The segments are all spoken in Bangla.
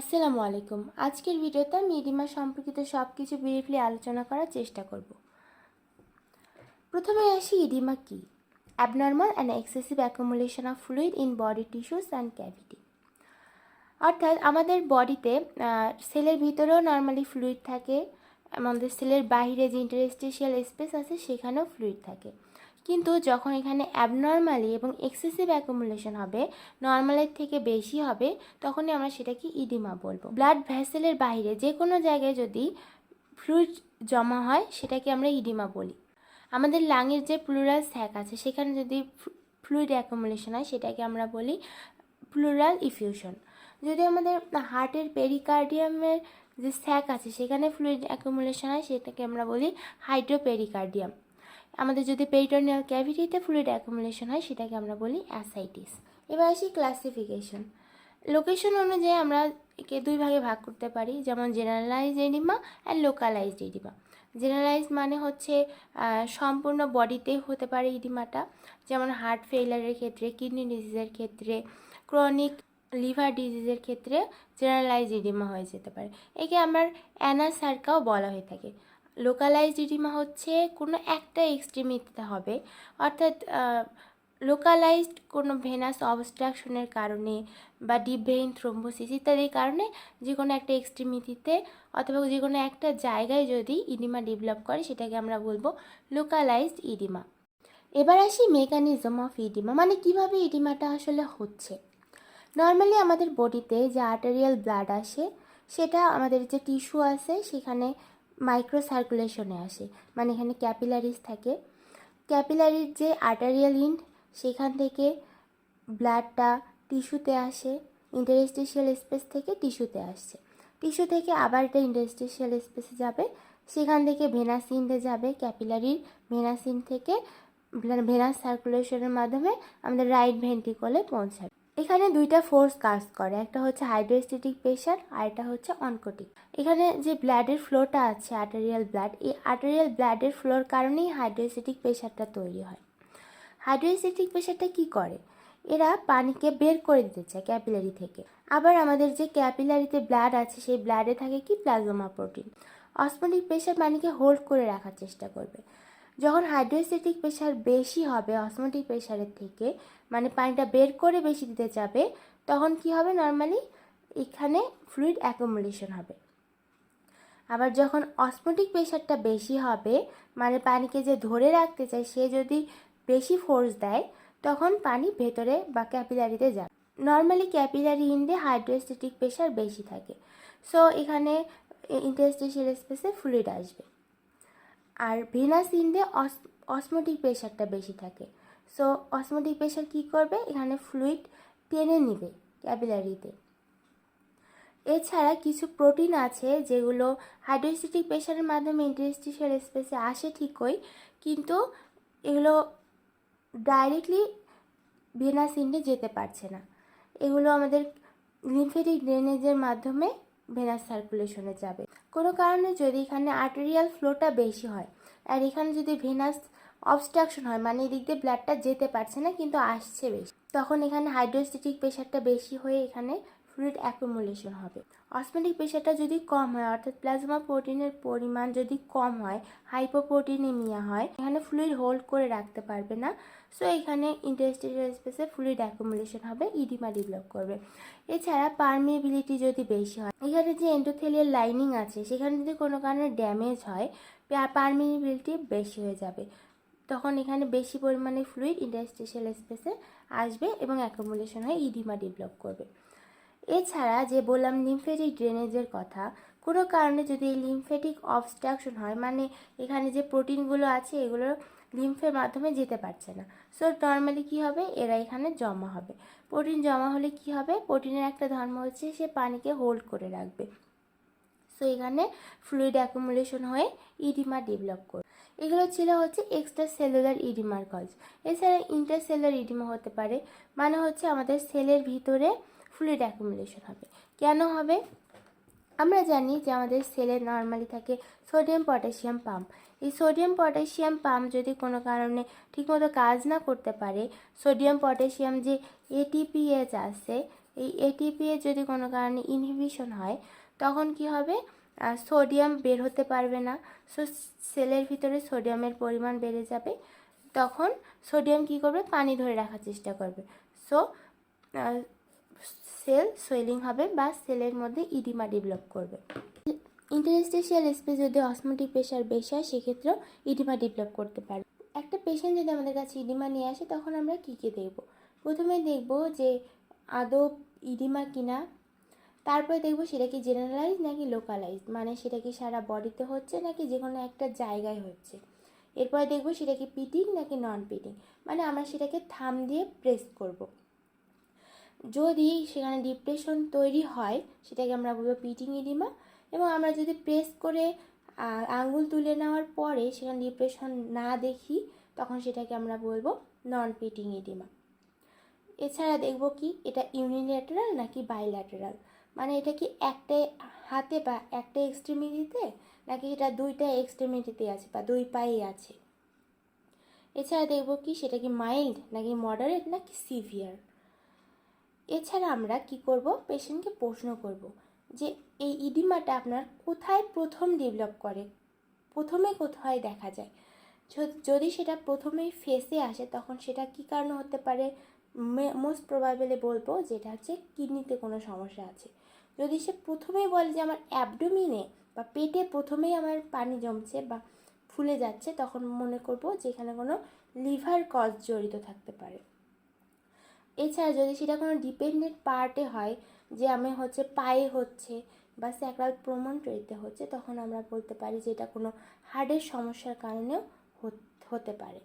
আসসালামু আলাইকুম। আজকের ভিডিওতে আমি এডিমা সম্পর্কিত সব কিছু ব্রিফলি আলোচনা করার চেষ্টা করব। প্রথমে আসি, এডিমা কি? Abnormal and excessive accumulation of fluid in body tissues and cavity. অর্থাৎ আমাদের বডিতে সেলের ভিতরেও নর্মালি ফ্লুইড থাকে, আমাদের সেলের বাইরে যে ইন্টারস্টিশিয়াল স্পেস আছে সেখানেও ফ্লুইড থাকে, কিন্তু যখন এখানে অ্যাবনর্মালি এবং এক্সেসিভ অ্যাকুমুলেশন হবে, নর্মালের থেকে বেশি হবে, তখনই আমরা সেটাকে ইডিমা বলবো। ব্লাড ভেসেলের বাইরে যে কোনো জায়গায় যদি ফ্লুইড জমা হয় সেটাকে আমরা ইডিমা বলি। আমাদের লাংয়ের যে প্লুরাল স্যাক আছে সেখানে যদি ফ্লুইড অ্যাকুমুলেশন হয় সেটাকে আমরা বলি প্লুরাল ইফিউশন। যদি আমাদের হার্টের পেরিকার্ডিয়ামের যে স্যাক আছে সেখানে ফ্লুইড অ্যাকুমুলেশন হয় সেটাকে আমরা বলি হাইড্রোপেরিকার্ডিয়াম। আমাদের যদি পেরিটোনিয়াল ক্যাভিটিতে ফ্লুইড অ্যাকুমুলেশন হয় সেটাকে আমরা বলি অ্যাসাইটিস। এবার আসি ক্লাসিফিকেশন। লোকেশন অনুযায়ী আমরা একে দুই ভাগে ভাগ করতে পারি, যেমন generalised oedema and localised oedema. Generalise মানে হচ্ছে সম্পূর্ণ বডিতেই হতে পারে ইডিমাটা, যেমন হার্ট ফেইলারের ক্ষেত্রে, কিডনি ডিজিজের ক্ষেত্রে, ক্রনিক লিভার ডিজিজের ক্ষেত্রে জেনারেলাইজড এডিমা হয়ে যেতে পারে। একে আমার অ্যানাসার্কাও বলা হয়ে থাকে। লোকালাইজড এডিমা হচ্ছে কোনো একটা এক্সট্রিমিটিতে হবে, অর্থাৎ লোকালাইজড কোনো ভেনাস অবস্ট্রাকশনের কারণে বা ডিপ ভেইন থ্রোম্বোসিস ইত্যাদির কারণে যে কোনো একটা এক্সট্রিমিটিতে অথবা যে কোনো একটা জায়গায় যদি ইডিমা ডেভেলপ করে সেটাকে আমরা বলবো লোকালাইজড ইডিমা। এবার আসি মেকানিজম অফ ইডিমা, মানে কিভাবে ইডিমাটা আসলে হচ্ছে। নর্মালি আমাদের বডিতে যে আর্টেরিয়াল ব্লাড আসে সেটা আমাদের যে টিস্যু আছে সেখানে মাইক্রোসার্কুলেশনে আসে, মানে এখানে ক্যাপিলারিজ থাকে। ক্যাপিলারির যে আর্টারিয়াল ইন্ড সেখান থেকে ব্লাডটা টিস্যুতে আসে, ইন্টারস্টিশিয়াল স্পেস থেকে টিস্যুতে আসছে, টিস্যু থেকে আবার এটা ইন্টারস্টিশিয়াল স্পেসে যাবে, সেখান থেকে ভেনাস ইন্ডে যাবে, ক্যাপিলারির ভেনাস ইন্ড থেকে ভেনাস সার্কুলেশনের মাধ্যমে আমাদের রাইট ভেন্ট্রিকলে পৌঁছাবে। এখানে দুইটা ফোর্স কাজ করে, একটা হচ্ছে হাইড্রোস্ট্যাটিক প্রেশার আর একটা হচ্ছে অনকোটিক। এখানে যে ব্লাডের ফ্লোটা আছে আর্টেরিয়াল ব্লাড, এই আর্টেরিয়াল ব্লাডের ফ্লোর কারণেই হাইড্রোস্ট্যাটিক প্রেশারটা তৈরি হয়। হাইড্রোস্ট্যাটিক প্রেশারটা কি করে? এরা পানিকে বের করে দিতে চায় ক্যাপিলারি থেকে। আবার আমাদের যে ক্যাপিলারিতে ব্লাড আছে সেই ব্লাডে থাকে কি প্লাজমা প্রোটিন। অসমোটিক প্রেশার পানিকে হোল্ড করে রাখার চেষ্টা করবে। যখন হাইড্রোস্ট্যাটিক প্রেশার বেশি হবে অসমোটিক প্রেশারের থেকে, মানে পানিটা বের করে বেশি দিতে যাবে, তখন কি হবে? নর্মালি এখানে ফ্লুইড অ্যাকুমুলেশন হবে। আবার যখন অসমোটিক প্রেশারটা বেশি হবে, মানে পানিকে যে ধরে রাখতে চায় সে যদি বেশি ফোর্স দেয়, তখন পানি ভেতরে বা ক্যাপিলারিতে যাবে। নর্মালি ক্যাপিলারি ইন্ডে হাইড্রোস্ট্যাটিক প্রেশার বেশি থাকে, সো এখানে ইন্টারস্টিশিয়াল স্পেসে ফ্লুইড আসবে। আর ভেনাস ইন্ডে অসমোটিক প্রেশারটা বেশি থাকে, সো অসমোটিক প্রেশার কী করবে? এখানে ফ্লুইড টেনে নিবে ক্যাপিলারিতে। এছাড়া কিছু প্রোটিন আছে যেগুলো হাইড্রোস্ট্যাটিক প্রেশারের মাধ্যমে ইন্টারস্টিশিয়াল স্পেসে আসে ঠিকই, কিন্তু এগুলো ডাইরেক্টলি ভেনাস ইন্ডে যেতে পারছে না। এগুলো আমাদের লিম্ফেটিক ড্রেনেজের মাধ্যমে ভেনাস সার্কুলেশনে যাবে। কোনো কারণে যদি এখানে আর্টেরিয়াল ফ্লোটা বেশি হয় আর এখানে যদি ভেনাস অবস্ট্রাকশন হয়, মানে এদিক দিয়ে ব্লাডটা যেতে পারছে না কিন্তু আসছে বেশি, তখন এখানে হাইড্রোস্ট্যাটিক প্রেশারটা বেশি হয়ে এখানে ফ্লুইড অ্যাকুমুলেশন হবে। অসমোটিক প্রেশারটা যদি কম হয়, অর্থাৎ প্লাজমা প্রোটিনের পরিমাণ যদি কম হয়, হাইপোপ্রোটিনেমিয়া হয়, এখানে ফ্লুইড হোল্ড করে রাখতে পারবে না, সো এখানে ইন্টারস্টিশিয়াল স্পেসে ফ্লুইড অ্যাকুমুলেশন হবে, ইডিমা ডেভেলপ করবে। এছাড়া পারমিয়েবিলিটি যদি বেশি হয়, এখানে যে এন্ডোথেলিয়াল লাইনিং আছে সেখানে যদি কোনো কারণে ড্যামেজ হয়, পারমিয়েবিলিটি বেশি হয়ে যাবে, তখন এখানে বেশি পরিমাণে ফ্লুইড ইন্টারস্টিশিয়াল স্পেসে আসবে এবং অ্যাকুমুলেশন হয়ে ইডিমা ডেভেলপ করবে। এছাড়া যে বললাম লিম্ফেটিক ড্রেনেজের কথা, কোনো কারণে যদি লিম্ফেটিক অবস্ট্রাকশন হয়, মানে এখানে যে প্রোটিনগুলো আছে এগুলো লিম্ফের মাধ্যমে যেতে পারছে না, সো নর্মালি কী হবে? এরা এখানে জমা হবে। প্রোটিন জমা হলে কি হবে? প্রোটিনের একটা ধর্ম হচ্ছে সে পানিকে হোল্ড করে রাখবে, সো এখানে ফ্লুইড অ্যাকুমুলেশন হয়ে ইডিমা ডেভেলপ করবে। এগুলো ছিল হচ্ছে এক্সট্রা সেলুলার ইডিমার কজ। এছাড়া ইন্টারসেলুলার ইডিমা হতে পারে, মানে হচ্ছে আমাদের সেলের ভিতরে ফ্লুইড অ্যাকুমুলেশন হবে। কেন হবে? আমরা জানি যে আমাদের সেলে নর্মালি থাকে সোডিয়াম পটাশিয়াম পাম্প। এই সোডিয়াম পটাশিয়াম পাম্প যদি কোনো কারণে ঠিকমতো কাজ না করতে পারে, সোডিয়াম পটাশিয়াম যে এটিপিএইচ আছে, এই এটিপি এর যদি কোনো কারণে ইনহিবিশন হয় তখন কি হবে, সোডিয়াম বের হতে পারবে না। সো সেলের ভিতরে সোডিয়ামের পরিমাণ বেড়ে যাবে, তখন সোডিয়াম কি করবে, পানি ধরে রাখার চেষ্টা করবে। সো সেল সোয়েলিং হবে বা সেলের মধ্যে ইডিমা ডেভেলপ করবে। ইন্টারস্টিশিয়াল স্পেস যদি অসমোটিক প্রেশার বেশি হয় সেক্ষেত্রেও ইডিমা ডেভেলপ করতে পারে। একটা পেশেন্ট যদি আমাদের কাছে ইডিমা নিয়ে আসে তখন আমরা কী কী দেখব? প্রথমে দেখব যে আদৌ ইডিমা কিনা, তারপরে দেখব সেটা কি জেনারেলাইজ নাকি লোকালাইজ, মানে সেটা কি সারা বডিতে হচ্ছে নাকি যে কোনো একটা জায়গায় হচ্ছে। এরপরে দেখব সেটা কি পিটিং নাকি নন পিটিং, মানে আমরা সেটাকে থাম দিয়ে প্রেস করব। যদি সেখানে ডিপ্রেশন তৈরি হয় সেটাকে আমরা বলবো পিটিং ইডিমা, এবং আমরা যদি প্রেস করে আঙ্গুল তুলে নেওয়ার পরে সেখানে ডিপ্রেশন না দেখি তখন সেটাকে আমরা বলবো নন পিটিং ইডিমা। এছাড়া দেখব কি এটা ইউনিল্যাটারাল নাকি বাইল্যাটারাল, মানে এটা কি একটা হাতে বা একটা এক্সট্রিমিটিতে নাকি এটা দুইটা এক্সট্রিমিটিতে আছে বা দুই পায়ে আছে। এছাড়া দেখব কি সেটা কি মাইল্ড নাকি মডারেট নাকি সিভিয়ার। এছাড়া আমরা কি করব, পেশেন্টকে প্রশ্ন করব যে এই ইডিমাটা আপনার কোথায় প্রথম ডেভেলপ করে, প্রথমে কোথায় দেখা যায়। যদি সেটা প্রথমেই ফেসে আসে তখন সেটা কী কারণে হতে পারে, মোস্ট প্রবাবলি বলবো যে এটা হচ্ছে কিডনিতে কোনো সমস্যা আছে। যদি সে প্রথমেই বলে যে আমার অ্যাবডোমিনে বা পেটে প্রথমেই আমার পানি জমছে বা ফুলে যাচ্ছে, তখন মনে করব যে এখানে কোনো লিভার কজ জড়িত থাকতে পারে। এছাড়া যদি সেটা কোনো ডিপেন্ডেন্ট পার্টে হয়, যে আমি হচ্ছে পায়ে হচ্ছে বা স্যাক্রাল প্রমোটরিতে হচ্ছে, তখন আমরা বলতে পারি যে এটা কোনো হার্টের সমস্যার কারণেও হতে পারে।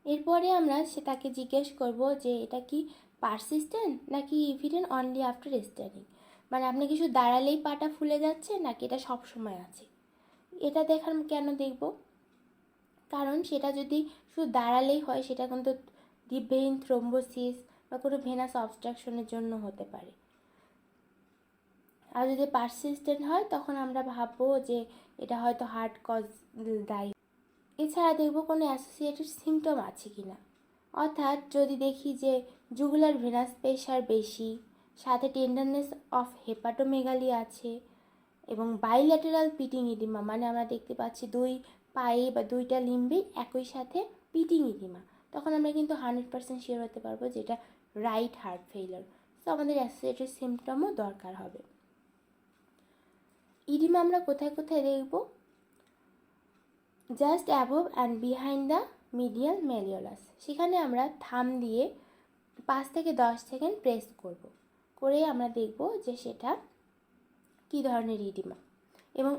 এরপরে আমরা তাকে জিজ্ঞেস করব যে এটা কি পারসিস্টেন্ট নাকি ইভিডেন্ট অনলি আফটার স্ট্যান্ডিং, মানে আপনি কিছু দাঁড়ালেই পাটা ফুলে যাচ্ছে নাকি এটা সব সময় আছে। এটা দেখার কেন দেখব, কারণ সেটা যদি শুধু দাঁড়ালেই হয় সেটা কিন্তু ডিপ ভেইন থ্রোম্বোসিস বা কোনো ভেনাস অবস্ট্রাকশনের জন্য হতে পারে। আর যদি পারসিস্টেন্ট হয় তখন আমরা ভাববো যে এটা হয়তো হার্ট কজ দায়ী। এছাড়া দেখব কোনো অ্যাসোসিয়েটেড সিমটম আছে কি না, অর্থাৎ যদি দেখি যে জুগুলার ভেনাস প্রেশার বেশি, সাথে টেন্ডারনেস অফ হেপাটোমেগালি আছে, এবং বাইল্যাটারাল পিটিং ইডিমা, মানে আমরা দেখতে পাচ্ছি দুই পায়ে বা দুইটা লিম্বে একই সাথে পিটিং ইডিমা, তখন আমরা কিন্তু 100% শিওর হতে পারবো যে এটা রাইট হার্ট ফেইলার। তো আমাদের অ্যাসোসিয়েটেড সিমটমও দরকার হবে। ইডিমা আমরা কোথায় কোথায় দেখব, just above and behind the medial malleolus, সেখানে আমরা থাম দিয়ে 5 থেকে 10 সেকেন্ড প্রেস করব, করে আমরা দেখব যে সেটা কী ধরনের ইডিমা। এবং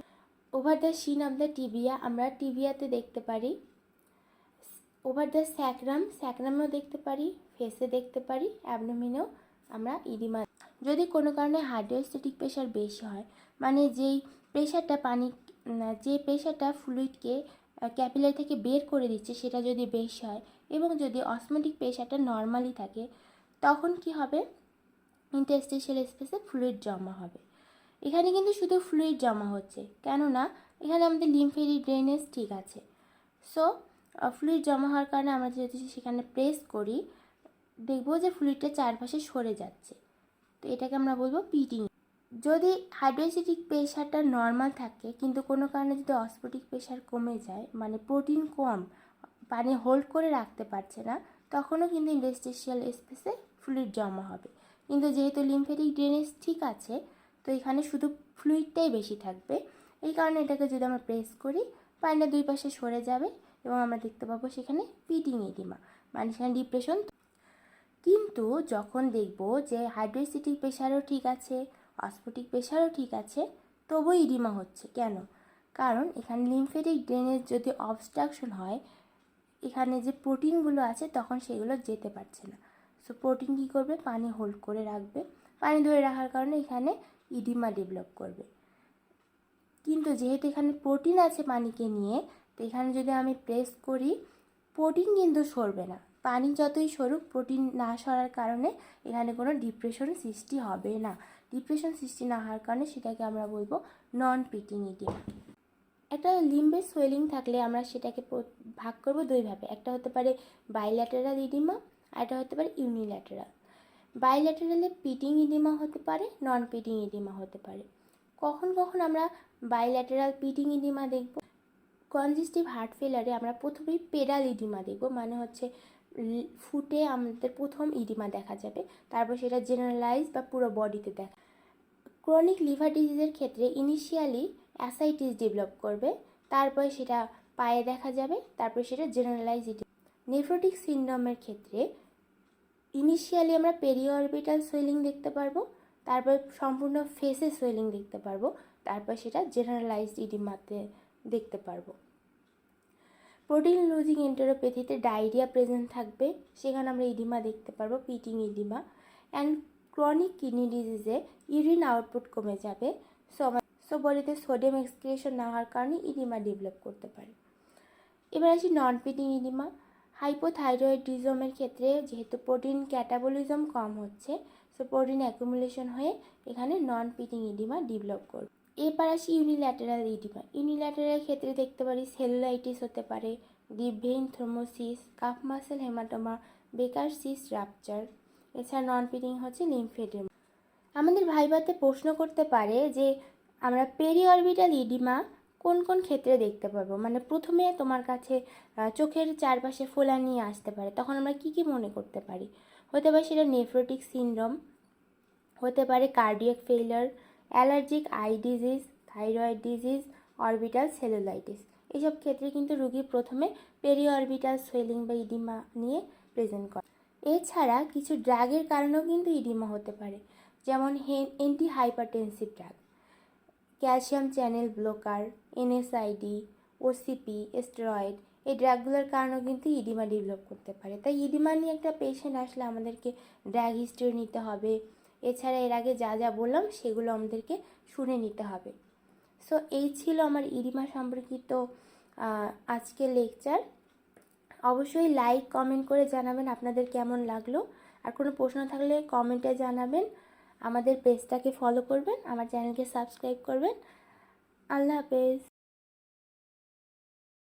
over the shin of the tibia, আমরা টিবিয়াতে দেখতে পারি, ওভার দ্য স্যাক্রামেও দেখতে পারি, ফেসে দেখতে পারি, অ্যাবডোমিনেও আমরা ইডিমা। যদি কোনো কারণে হাইড্রোস্ট্যাটিক প্রেশার বেশি হয়, মানে যে প্রেশারটা ফ্লুইডকে ক্যাপিলারি থেকে বের করে দিচ্ছে সেটা যদি বেশি হয়, এবং যদি অসমোটিক প্রেশারটা নর্মালি থাকে, তখন কি হবে, ইন্টারস্টিশিয়াল স্পেসে ফ্লুইড জমা হবে। এখানে কিন্তু শুধু ফ্লুইড জমা হচ্ছে, কেননা এখানে আমাদের লিম্ফেটিক ড্রেনেজ ঠিক আছে। সো ফ্লুইড জমা হওয়ার কারণে আমরা যদি সেখানে প্রেস করি দেখব যে ফ্লুইডটা চারপাশে সরে যাচ্ছে, তো এটাকে আমরা বলবো পিটিং। যদি হাইড্রোস্ট্যাটিক প্রেশারটা নর্মাল থাকে কিন্তু কোনো কারণে যদি অসমোটিক প্রেশার কমে যায়, মানে প্রোটিন কম, পানি হোল্ড করে রাখতে পারছে না, তখনও কিন্তু ইন্টারস্টিশিয়াল স্পেসে ফ্লুইড জমা হবে। কিন্তু যেহেতু লিম্ফেটিক ড্রেনেজ ঠিক আছে, তো এখানে শুধু ফ্লুইডটাই বেশি থাকবে। এই কারণে এটাকে যদি আমরা প্রেস করি পানিটা দুই পাশে সরে যাবে এবং আমরা দেখতে পাবো সেখানে পিটিং ইডিমা, মানে সেখানে ডিপ্রেশন। কিন্তু যখন দেখব যে হাইড্রোস্ট্যাটিক প্রেশারও ঠিক আছে, অসমোটিক প্রেশারও ঠিক আছে, তবুও ইডিমা হচ্ছে কেন, কারণ এখানে লিম্ফেটিক ড্রেনেজ যদি অবস্ট্রাকশন হয়, এখানে যে প্রোটিনগুলো আছে তখন সেগুলো যেতে পারছে না। সো প্রোটিন কী করবে, পানি হোল্ড করে রাখবে, পানি ধরে রাখার কারণে এখানে ইডিমা ডেভেলপ করবে। কিন্তু যেহেতু এখানে প্রোটিন আছে পানিকে নিয়ে, তো এখানে যদি আমি প্রেস করি প্রোটিন কিন্তু সরবে না, পানি যতই সরুক প্রোটিন না সরার কারণে এখানে কোনো ডিপ্রেশন সৃষ্টি হবে না। ডিপ্রেশন সৃষ্টি না হওয়ার কারণে সেটাকে আমরা বলবো নন পিটিং ইডিমা। একটা লিম্বে সোয়েলিং থাকলে আমরা সেটাকে ভাগ করব দুইভাবে, একটা হতে পারে বাইল্যাটারাল ইডিমা আর একটা হতে পারে ইউনিল্যাটারাল। বাইল্যাটারালে পিটিং ইডিমা হতে পারে, নন পিটিং ইডিমা হতে পারে। কখন কখন আমরা বাইল্যাটারাল পিটিং ইডিমা দেখব? কনজেস্টিভ হার্ট ফেলারে আমরা প্রথমেই পেডাল ইডিমা দেখব, মানে হচ্ছে ফুটে আমাদের প্রথম ইডিমা দেখা যাবে, তারপর সেটা জেনারেলাইজ বা পুরো বডিতে দেখা। ক্রনিক লিভার ডিজিজের ক্ষেত্রে ইনিশিয়ালি অ্যাসাইটিস ডেভেলপ করবে, তারপরে সেটা পায়ে দেখা যাবে, তারপর সেটা জেনারেলাইজ ইডিমা। নেফ্রোটিক সিনড্রোমের ক্ষেত্রে ইনিশিয়ালি আমরা পেরিঅরবিটাল সোয়েলিং দেখতে পারবো, তারপর সম্পূর্ণ ফেসে সোয়েলিং দেখতে পারবো, তারপর সেটা জেনারেলাইজড ইডিমাতে দেখতে পারবো। প্রোটিন লুজিং এন্টেরোপ্যাথিতে ডায়রিয়া প্রেজেন্ট থাকবে, সেখানে আমরা ইডিমা দেখতে পারবো, pitting oedema. And chronic kidney ডিজিজে ইউরিন আউটপুট কমে যাবে, সো বডিতে সোডিয়াম এক্সক্রিশন না হওয়ার কারণে ইডিমা ডেভেলপ করতে পারে। এবার আসি নন পিটিং ইডিমা। হাইপোথাইরয়েডিজমের ক্ষেত্রে যেহেতু প্রোটিন ক্যাটাবলিজম কম হচ্ছে, সো প্রোটিন অ্যাকুমুলেশন হয়ে এখানে নন পিটিং ইডিমা ডেভেলপ করবে। এবার আসি ইউনিল্যাটারাল ইডিমা। ইউনিল্যাটারাল ক্ষেত্রে দেখতে পারি সেলুলাইটিস হতে পারে, deep vein thrombosis, calf muscle haematoma, Baker cyst rupture. এছাড়া নন পিটিং হচ্ছে লিম্ফেডেমা। আমাদের ভাইভাতে প্রশ্ন করতে পারে যে আমরা পেরিঅরবিটাল ইডিমা কোন কোন ক্ষেত্রে দেখতে পারবো, মানে প্রথমে তোমার কাছে চোখের চারপাশে ফোলা নিয়ে আসতে পারে, তখন আমরা কি কি মনে করতে পারি? হতে পারে সেটা নেফ্রোটিক সিনড্রোম, হতে পারে cardiac failure, allergic I disease, thyroid disease, orbital cellulitis. এইসব ক্ষেত্রে কিন্তু রুগী প্রথমে পেরিঅরবিটাল সোয়েলিং বা ইডিমা নিয়ে প্রেজেন্ট করে। এছাড়া কিছু ড্রাগের কারণেও কিন্তু ইডিমা হতে পারে, যেমন anti hypertensive drug, calcium channel blocker, NSAID, OCP, steroid, এই ড্রাগগুলোর কারণেও কিন্তু ইডিমা ডেভেলপ করতে পারে। তাই ইডিমা নিয়ে একটা পেশেন্ট আসলে আমাদেরকে ড্রাগ হিস্ট্রি নিতে হবে, এছাড়া এর আগে যা যা বললাম সেগুলো আমাদেরকে শুনে নিতে হবে। সো এই ছিল আমার ইডিমা সম্পর্কিত আজকের লেকচার। অবশ্যই লাইক কমেন্ট করে জানাবেন আপনাদের কেমন লাগলো, আর কোনো প্রশ্ন থাকলে কমেন্টে জানাবেন। আমাদের পেজটাকে ফলো করবেন, আমার চ্যানেলকে সাবস্ক্রাইব করবেন। আল্লাহ হাফেজ।